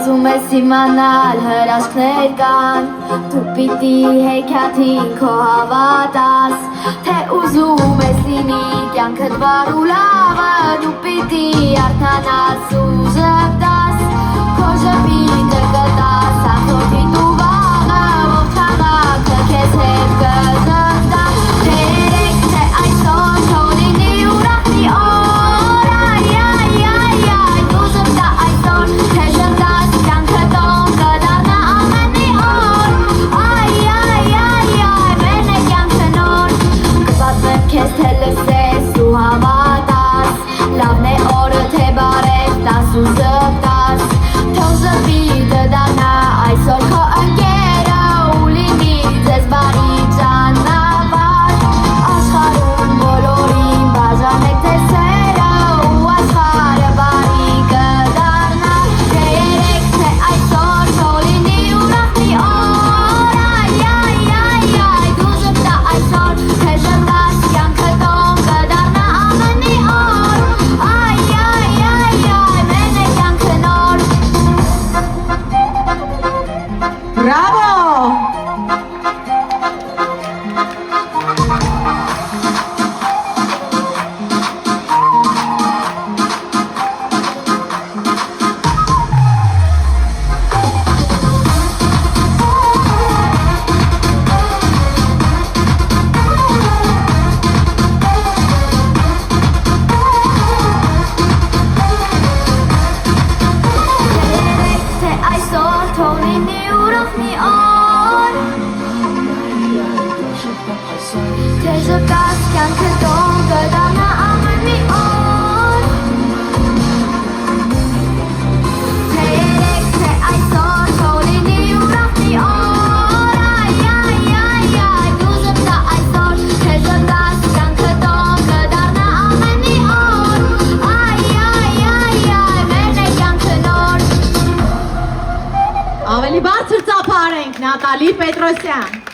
ուզում ես իմանալ հրաշքներ կան, դու պիտի հեքիաթին քո հավատաս, թե ուզում ես լինի կյանքդ վար ու լավը, դու պիտի արթանաս ու ժպտաս, քո ժպիտը կտաս անթոթիտ ու վաղը, ողջ քաղաքը քեզ հետ կժպտա, թե երեկ թե այսօր թող լինի ուրախ մի օր, այ, դու ժպտա այսօր, թե ժպտաս կյանքը տոն կդառնա ամեն մի օր, այ, մեն է կյանքը նոր, կպատմեմ քեզ թե լսես ու հավատաս, լավն է օրը թե բարև տաս ու ժպտաս, թող ժպիտը դառնա այսօր քո ընկերը ու լինի ձեզ բարի ճանապարհ, աշխարհում բոլորին բաժանեք ձեր սերը ու աշխարհը բարի կդառնա, թե երեկ թե այսօր թող լինի ուրախ մի օր, այ, դու ժպտա այսօր, թե ժպտաս կյանքը տոն կդառնա ամեն մի օր, այ, մեն է կյանքը նոր։ Բրավո։ Թե այսօր թող լինի ուրախ մի օր, թե ժպտաս կյանքը տոն կդառնա ամեն մի օր, թե երեկ թե այսօր թող լինի ուրախ մի օր, այ, դու ժպտա այսօր, թե ժպտաս կյանքը տոն կդառնա ամեն մի օր, այ, մեն է կյանքը նոր։ Ավելի բարձր ծափարենք Նատալի Պետրոսյան։